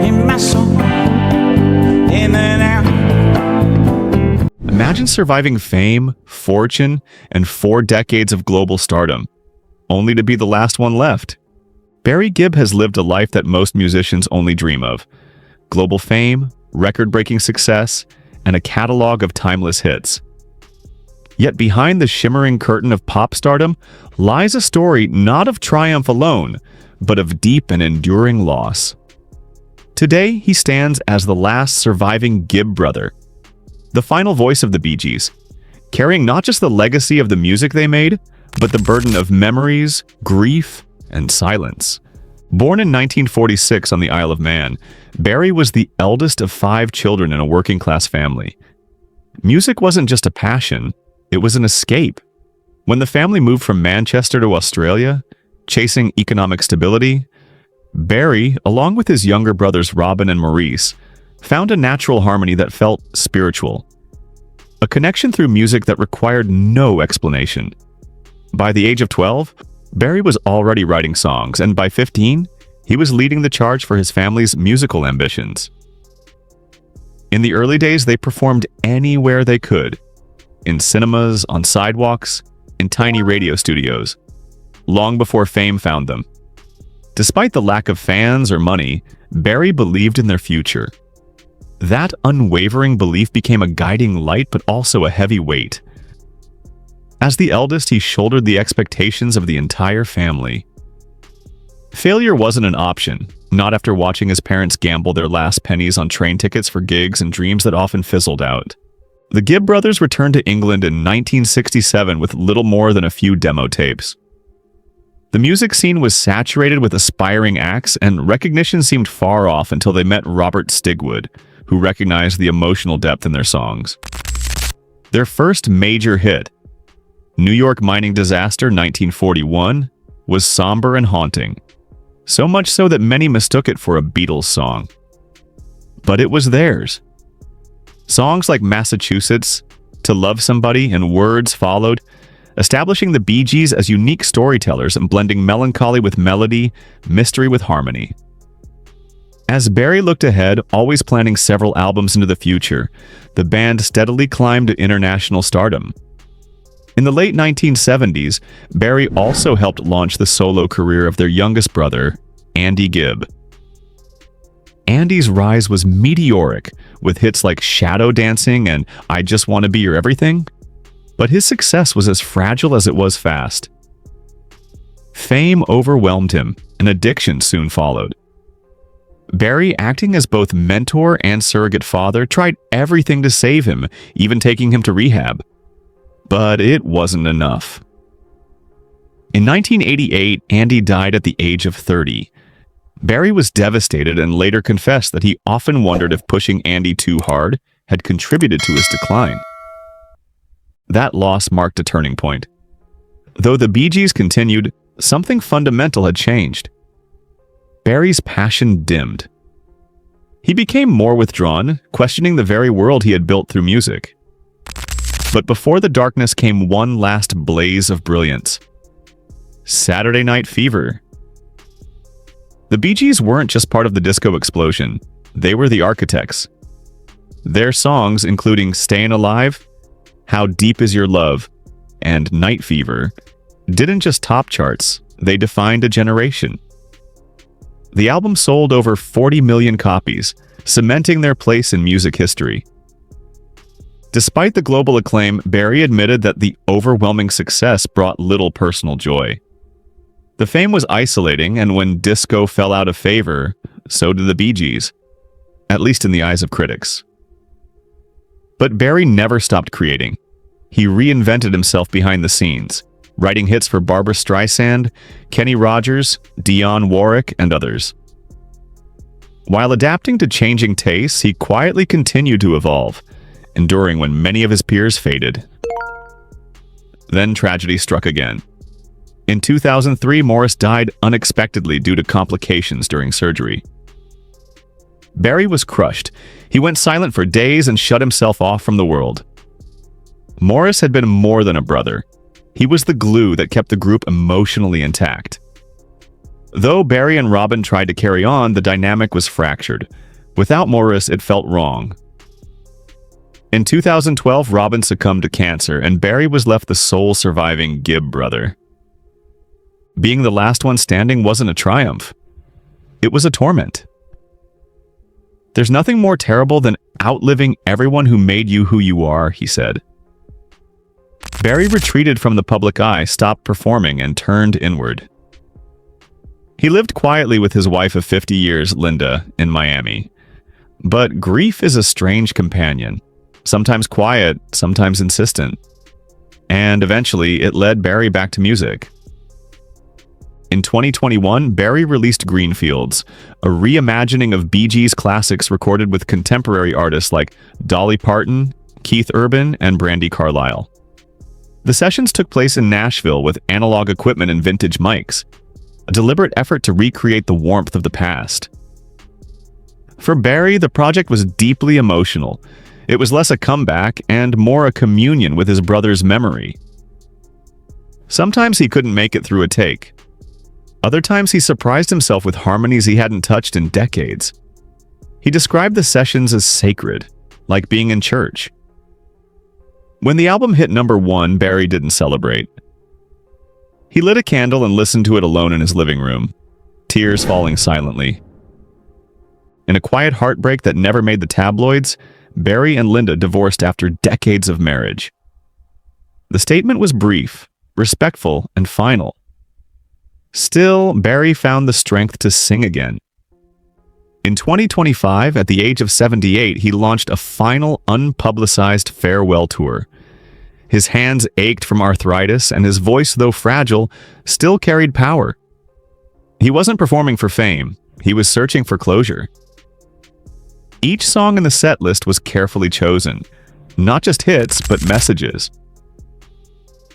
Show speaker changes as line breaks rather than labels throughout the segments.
in my soul, in and out.
Imagine surviving fame, fortune, and 4 decades of global stardom, only to be the last one left. Barry Gibb has lived a life that most musicians only dream of. Global fame, record-breaking success, and a catalog of timeless hits. Yet behind the shimmering curtain of pop stardom lies a story not of triumph alone, but of deep and enduring loss. Today, he stands as the last surviving Gibb brother, the final voice of the Bee Gees, carrying not just the legacy of the music they made, but the burden of memories, grief, and silence. Born in 1946 on the Isle of Man, Barry was the eldest of 5 children in a working-class family. Music wasn't just a passion, it was an escape. When the family moved from Manchester to Australia, chasing economic stability, Barry, along with his younger brothers Robin and Maurice, found a natural harmony that felt spiritual. A connection through music that required no explanation. By the age of 12, Barry was already writing songs, and by 15, he was leading the charge for his family's musical ambitions. In the early days, they performed anywhere they could, in cinemas, on sidewalks, in tiny radio studios, long before fame found them. Despite the lack of fans or money, Barry believed in their future. That unwavering belief became a guiding light, but also a heavy weight. As the eldest, he shouldered the expectations of the entire family. Failure wasn't an option, not after watching his parents gamble their last pennies on train tickets for gigs and dreams that often fizzled out. The Gibb brothers returned to England in 1967 with little more than a few demo tapes. The music scene was saturated with aspiring acts, and recognition seemed far off until they met Robert Stigwood, who recognized the emotional depth in their songs. Their first major hit, New York Mining Disaster 1941, was somber and haunting, so much so that many mistook it for a Beatles song. But it was theirs. Songs like Massachusetts, To Love Somebody, and Words followed, establishing the Bee Gees as unique storytellers and blending melancholy with melody, mystery with harmony. As Barry looked ahead, always planning several albums into the future, the band steadily climbed to international stardom. In the late 1970s, Barry also helped launch the solo career of their youngest brother, Andy Gibb. Andy's rise was meteoric, with hits like Shadow Dancing and I Just Want to Be Your Everything. But his success was as fragile as it was fast. Fame overwhelmed him, and addiction soon followed. Barry, acting as both mentor and surrogate father, tried everything to save him, even taking him to rehab. But it wasn't enough. In 1988, Andy died at the age of 30. Barry was devastated and later confessed that he often wondered if pushing Andy too hard had contributed to his decline. That loss marked a turning point. Though the Bee Gees continued, something fundamental had changed. Barry's passion dimmed. He became more withdrawn, questioning the very world he had built through music. But before the darkness came one last blaze of brilliance. Saturday Night Fever. The Bee Gees weren't just part of the disco explosion, they were the architects. Their songs, including Stayin Alive, How Deep Is Your Love, and Night Fever, didn't just top charts, they defined a generation. The album sold over 40 million copies, cementing their place in music history. Despite the global acclaim, Barry admitted that the overwhelming success brought little personal joy. The fame was isolating, and when disco fell out of favor, so did the Bee Gees, at least in the eyes of critics. But Barry never stopped creating. He reinvented himself behind the scenes, writing hits for Barbra Streisand, Kenny Rogers, Dionne Warwick, and others. While adapting to changing tastes, he quietly continued to evolve, enduring when many of his peers faded. Then tragedy struck again. In 2003, Maurice died unexpectedly due to complications during surgery. Barry was crushed. He went silent for days and shut himself off from the world. Maurice had been more than a brother. He was the glue that kept the group emotionally intact. Though Barry and Robin tried to carry on, the dynamic was fractured. Without Maurice, it felt wrong. In 2012, Robin succumbed to cancer, and Barry was left the sole surviving Gibb brother. Being the last one standing wasn't a triumph. It was a torment. "There's nothing more terrible than outliving everyone who made you who you are," he said. Barry retreated from the public eye, stopped performing, and turned inward. He lived quietly with his wife of 50 years, Linda, in Miami. But grief is a strange companion, sometimes quiet, sometimes insistent. And eventually, it led Barry back to music. In 2021, Barry released Greenfields, a reimagining of Bee Gees classics recorded with contemporary artists like Dolly Parton, Keith Urban, and Brandi Carlile. The sessions took place in Nashville with analog equipment and vintage mics, a deliberate effort to recreate the warmth of the past. For Barry, the project was deeply emotional. It was less a comeback and more a communion with his brother's memory. Sometimes he couldn't make it through a take. Other times he surprised himself with harmonies he hadn't touched in decades. He described the sessions as sacred, like being in church. When the album hit #1, Barry didn't celebrate. He lit a candle and listened to it alone in his living room, tears falling silently. In a quiet heartbreak that never made the tabloids, Barry and Linda divorced after decades of marriage. The statement was brief, respectful, and final. Still, Barry found the strength to sing again. In 2025, at the age of 78, he launched a final unpublicized farewell tour. His hands ached from arthritis, and his voice, though fragile, still carried power. He wasn't performing for fame. He was searching for closure. Each song in the set list was carefully chosen, not just hits, but messages.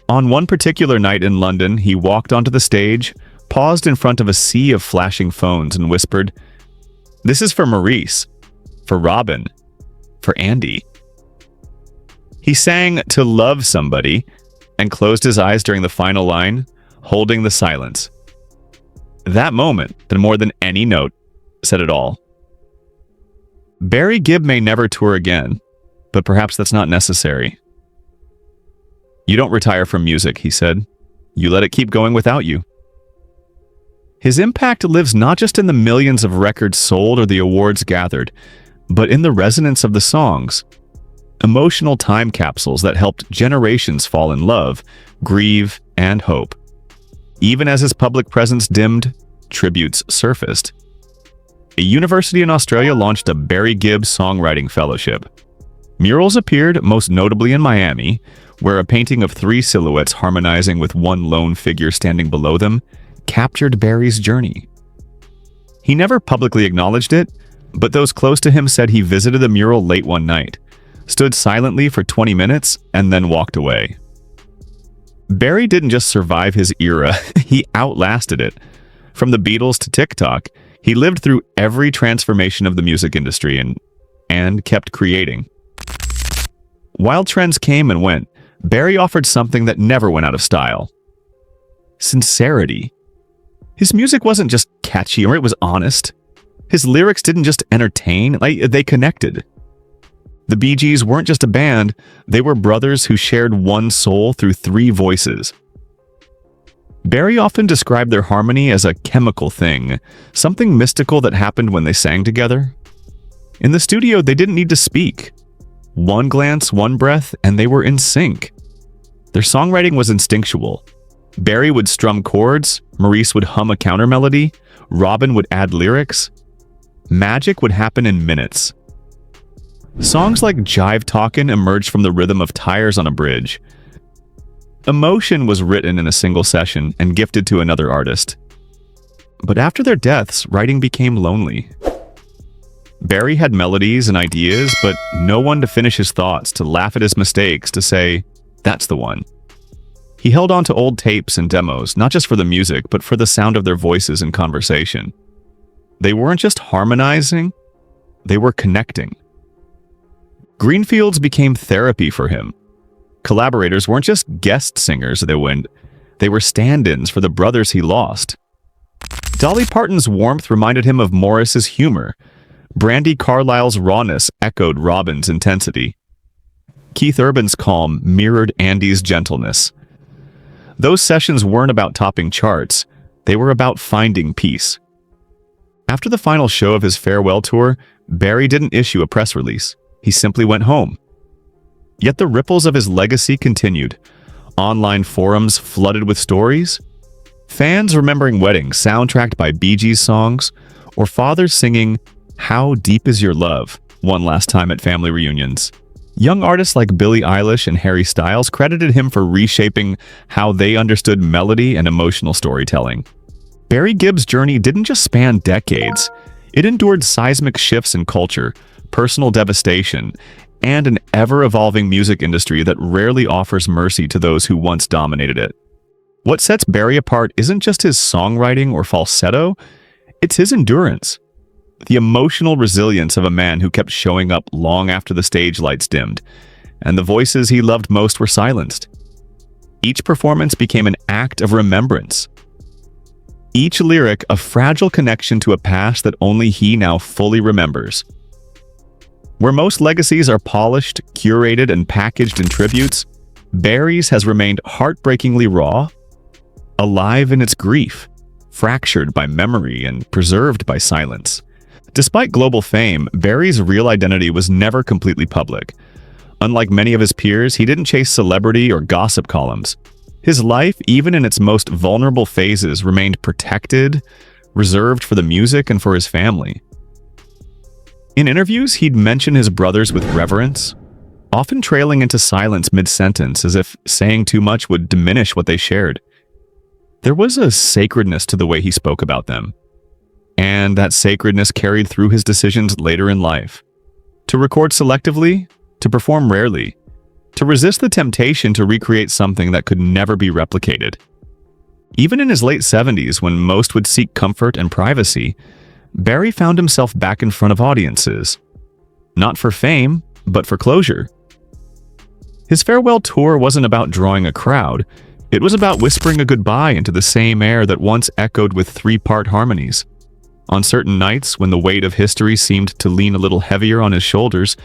On one particular night in London, he walked onto the stage, paused in front of a sea of flashing phones, and whispered, "This is for Maurice, for Robin, for Andy." He sang "To Love Somebody" and closed his eyes during the final line, holding the silence. That moment, that more than any note, said it all. Barry Gibb may never tour again, but perhaps that's not necessary. "You don't retire from music," he said. "You let it keep going without you." His impact lives not just in the millions of records sold or the awards gathered, but in the resonance of the songs. Emotional time capsules that helped generations fall in love, grieve, and hope. Even as his public presence dimmed, tributes surfaced. A university in Australia launched a Barry Gibb Songwriting Fellowship. Murals appeared, most notably in Miami, where a painting of 3 silhouettes harmonizing with one lone figure standing below them captured Barry's journey. He never publicly acknowledged it, but those close to him said he visited the mural late one night, stood silently for 20 minutes, and then walked away. Barry didn't just survive his era, he outlasted it. From the Beatles to TikTok, he lived through every transformation of the music industry and kept creating. While trends came and went, Barry offered something that never went out of style: sincerity. His music wasn't just catchy, or it was honest. His lyrics didn't just entertain, they connected. The Bee Gees weren't just a band, they were brothers who shared one soul through 3 voices. Barry often described their harmony as a chemical thing, something mystical that happened when they sang together. In the studio, they didn't need to speak. One glance, one breath, and they were in sync. Their songwriting was instinctual. Barry would strum chords, Maurice would hum a counter melody, Robin would add lyrics. Magic would happen in minutes. Songs like Jive Talkin' emerged from the rhythm of tires on a bridge. Emotion was written in a single session and gifted to another artist. But after their deaths, writing became lonely. Barry had melodies and ideas, but no one to finish his thoughts, to laugh at his mistakes, to say, "That's the one." He held on to old tapes and demos, not just for the music, but for the sound of their voices and conversation. They weren't just harmonizing, they were connecting. Greenfields became therapy for him. Collaborators weren't just guest singers, they were stand-ins for the brothers he lost. Dolly Parton's warmth reminded him of Maurice's humor. Brandi Carlile's rawness echoed Robin's intensity. Keith Urban's calm mirrored Andy's gentleness. Those sessions weren't about topping charts, they were about finding peace. After the final show of his farewell tour, Barry didn't issue a press release. He simply went home. Yet the ripples of his legacy continued. Online forums flooded with stories. Fans remembering weddings soundtracked by Bee Gees songs, or fathers singing "How Deep Is Your Love" one last time at family reunions. Young artists like Billie Eilish and Harry Styles credited him for reshaping how they understood melody and emotional storytelling. Barry Gibb's journey didn't just span decades. It endured seismic shifts in culture, personal devastation, and an ever-evolving music industry that rarely offers mercy to those who once dominated it. What sets Barry apart isn't just his songwriting or falsetto, it's his endurance. The emotional resilience of a man who kept showing up long after the stage lights dimmed, and the voices he loved most were silenced. Each performance became an act of remembrance. Each lyric a fragile connection to a past that only he now fully remembers. Where most legacies are polished, curated, and packaged in tributes, Barry's has remained heartbreakingly raw, alive in its grief, fractured by memory and preserved by silence. Despite global fame, Barry's real identity was never completely public. Unlike many of his peers, he didn't chase celebrity or gossip columns. His life, even in its most vulnerable phases, remained protected, reserved for the music and for his family. In interviews, he'd mention his brothers with reverence, often trailing into silence mid-sentence as if saying too much would diminish what they shared. There was a sacredness to the way he spoke about them, and that sacredness carried through his decisions later in life. To record selectively, to perform rarely, to resist the temptation to recreate something that could never be replicated. Even in his late 70s, when most would seek comfort and privacy, Barry found himself back in front of audiences. Not for fame, but for closure. His farewell tour wasn't about drawing a crowd, it was about whispering a goodbye into the same air that once echoed with three-part harmonies. On certain nights, when the weight of history seemed to lean a little heavier on his shoulders,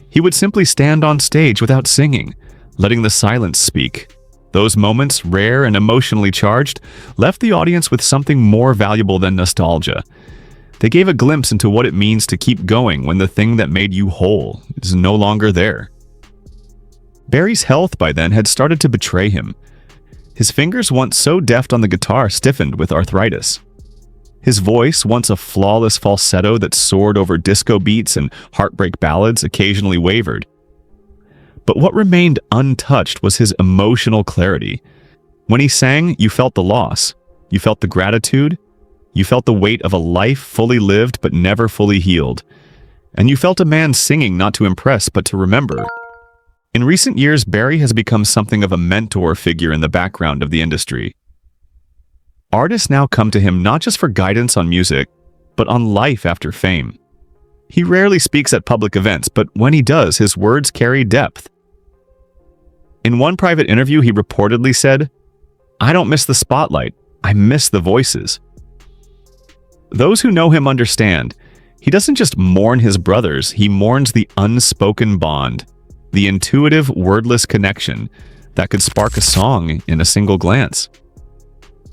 he would simply stand on stage without singing, letting the silence speak. Those moments, rare and emotionally charged, left the audience with something more valuable than nostalgia. They gave a glimpse into what it means to keep going when the thing that made you whole is no longer there. Barry's health by then had started to betray him. His fingers, once so deft on the guitar, stiffened with arthritis. His voice, once a flawless falsetto that soared over disco beats and heartbreak ballads, occasionally wavered. But what remained untouched was his emotional clarity. When he sang, you felt the loss, you felt the gratitude, you felt the weight of a life fully lived but never fully healed. And you felt a man singing not to impress but to remember. In recent years, Barry has become something of a mentor figure in the background of the industry. Artists now come to him not just for guidance on music, but on life after fame. He rarely speaks at public events, but when he does, his words carry depth. In one private interview, he reportedly said, "I don't miss the spotlight, I miss the voices." Those who know him understand, he doesn't just mourn his brothers, he mourns the unspoken bond, the intuitive, wordless connection that could spark a song in a single glance.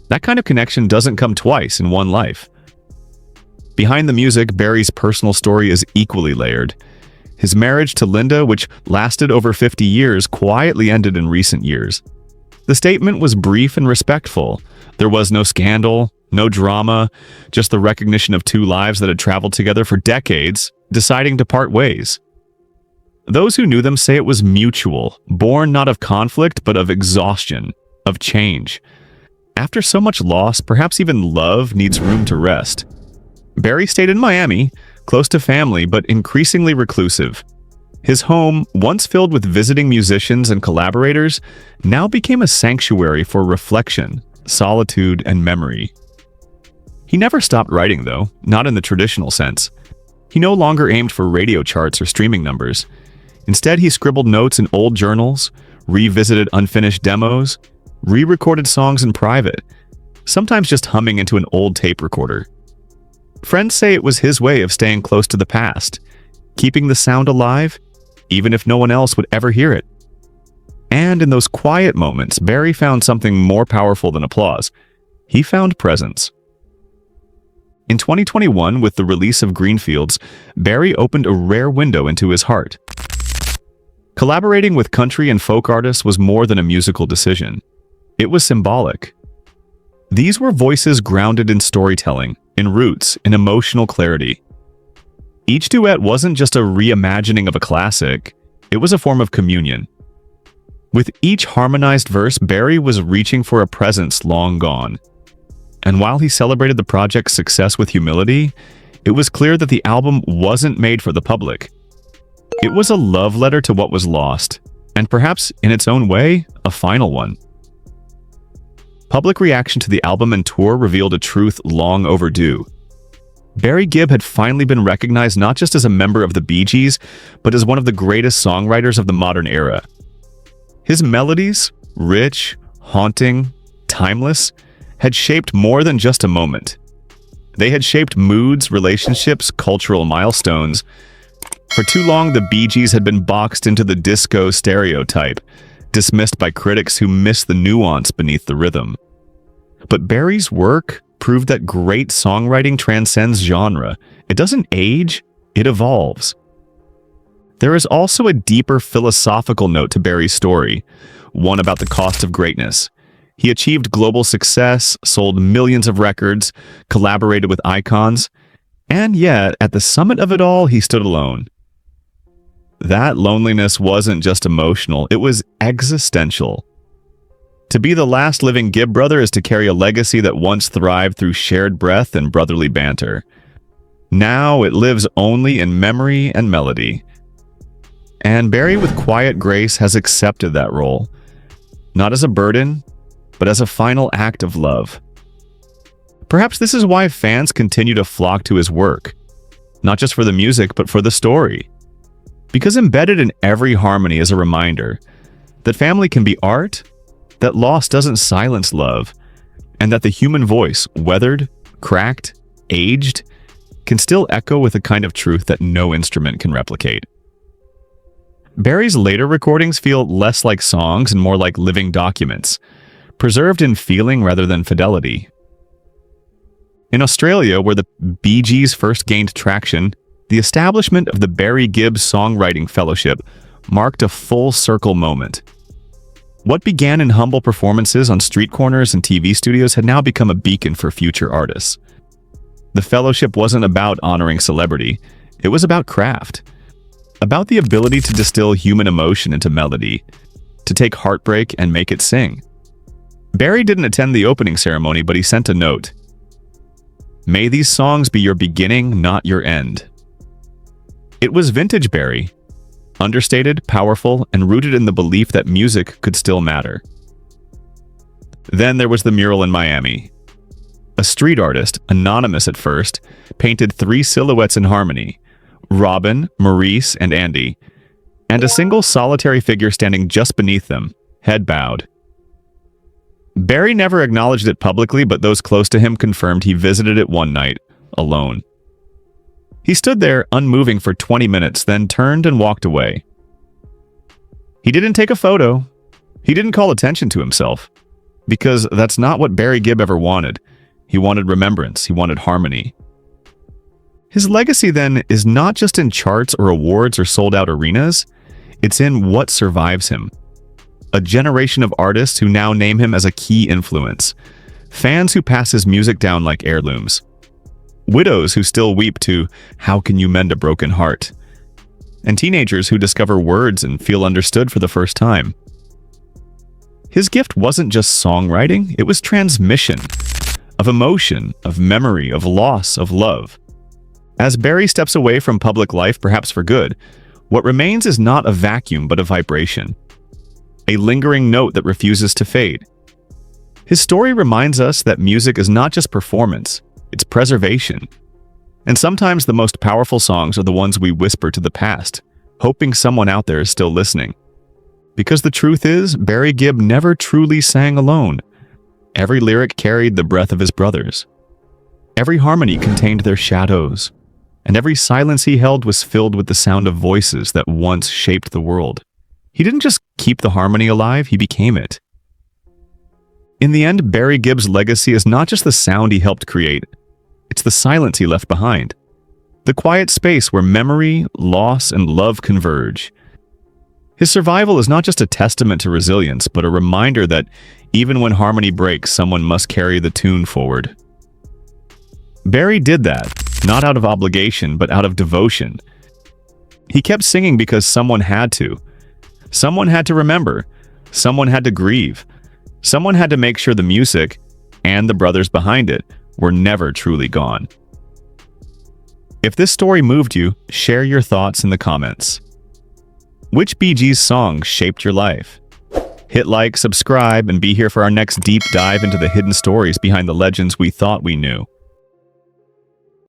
That kind of connection doesn't come twice in one life. Behind the music, Barry's personal story is equally layered. His marriage to Linda, which lasted over 50 years, quietly ended in recent years. The statement was brief and respectful. There was no scandal, no drama, just the recognition of two lives that had traveled together for decades, deciding to part ways. Those who knew them say it was mutual, born not of conflict, but of exhaustion, of change. After so much loss, perhaps even love needs room to rest. Barry stayed in Miami, close to family, but increasingly reclusive. His home, once filled with visiting musicians and collaborators, now became a sanctuary for reflection, solitude, and memory. He never stopped writing, though, not in the traditional sense. He no longer aimed for radio charts or streaming numbers. Instead, he scribbled notes in old journals, revisited unfinished demos, re-recorded songs in private. sometimes just humming into an old tape recorder. Friends say it was his way of staying close to the past, keeping the sound alive, even if no one else would ever hear it. And in those quiet moments, Barry found something more powerful than applause. He found presence. In 2021, with the release of Greenfields, Barry opened a rare window into his heart. Collaborating with country and folk artists was more than a musical decision. It was symbolic. These were voices grounded in storytelling, in roots, in emotional clarity. Each duet wasn't just a reimagining of a classic, it was a form of communion. With each harmonized verse, Barry was reaching for a presence long gone. And while he celebrated the project's success with humility, it was clear that the album wasn't made for the public. It was a love letter to what was lost, and perhaps, in its own way, a final one. Public reaction to the album and tour revealed a truth long overdue. Barry Gibb had finally been recognized not just as a member of the Bee Gees, but as one of the greatest songwriters of the modern era. His melodies, rich, haunting, timeless, had shaped more than just a moment. They had shaped moods, relationships, cultural milestones. For too long, the Bee Gees had been boxed into the disco stereotype, dismissed by critics who missed the nuance beneath the rhythm. But Barry's work proved that great songwriting transcends genre. It doesn't age, it evolves. There is also a deeper philosophical note to Barry's story, one about the cost of greatness. He achieved global success, sold millions of records, collaborated with icons, and yet, at the summit of it all, he stood alone. That loneliness wasn't just emotional, it was existential. To be the last living Gibb brother is to carry a legacy that once thrived through shared breath and brotherly banter. Now it lives only in memory and melody. And Barry, with quiet grace, has accepted that role, not as a burden, but as a final act of love. Perhaps this is why fans continue to flock to his work, not just for the music, but for the story. Because embedded in every harmony is a reminder that family can be art, that loss doesn't silence love, and that the human voice, weathered, cracked, aged, can still echo with a kind of truth that no instrument can replicate. Barry's later recordings feel less like songs and more like living documents, preserved in feeling rather than fidelity. In Australia, where the Bee Gees first gained traction, the establishment of the Barry Gibb Songwriting Fellowship marked a full-circle moment. What began in humble performances on street corners and TV studios had now become a beacon for future artists. The fellowship wasn't about honoring celebrity, it was about craft, about the ability to distill human emotion into melody, to take heartbreak and make it sing. Barry didn't attend the opening ceremony, but he sent a note. "May these songs be your beginning, not your end." It was vintage Barry, understated, powerful, and rooted in the belief that music could still matter. Then there was the mural in Miami. A street artist, anonymous at first, painted 3 silhouettes in harmony: Robin, Maurice, and Andy, and a single solitary figure standing just beneath them, head bowed. Barry never acknowledged it publicly, but those close to him confirmed he visited it one night, alone. He stood there, unmoving for 20 minutes, then turned and walked away. He didn't take a photo. He didn't call attention to himself, because that's not what Barry Gibb ever wanted. He wanted remembrance. He wanted harmony. His legacy, then, is not just in charts or awards or sold-out arenas. It's in what survives him. A generation of artists who now name him as a key influence. Fans who pass his music down like heirlooms. Widows who still weep to "How Can You Mend a Broken Heart?" And teenagers who discover words and feel understood for the first time. His gift wasn't just songwriting, it was transmission. Of emotion, of memory, of loss, of love. As Barry steps away from public life, perhaps for good, what remains is not a vacuum but a vibration. A lingering note that refuses to fade. His story reminds us that music is not just performance, it's preservation. And sometimes the most powerful songs are the ones we whisper to the past, hoping someone out there is still listening. Because the truth is, Barry Gibb never truly sang alone. Every lyric carried the breath of his brothers. Every harmony contained their shadows, and every silence he held was filled with the sound of voices that once shaped the world. He didn't just keep the harmony alive, he became it. In the end, Barry Gibb's legacy is not just the sound he helped create, it's the silence he left behind. The quiet space where memory, loss, and love converge. His survival is not just a testament to resilience, but a reminder that even when harmony breaks, someone must carry the tune forward. Barry did that, not out of obligation, but out of devotion. He kept singing because someone had to. Someone had to remember. Someone had to grieve. Someone had to make sure the music, and the brothers behind it, were never truly gone. If this story moved you, share your thoughts in the comments. Which Bee Gees song shaped your life? Hit like, subscribe, and be here for our next deep dive into the hidden stories behind the legends we thought we knew.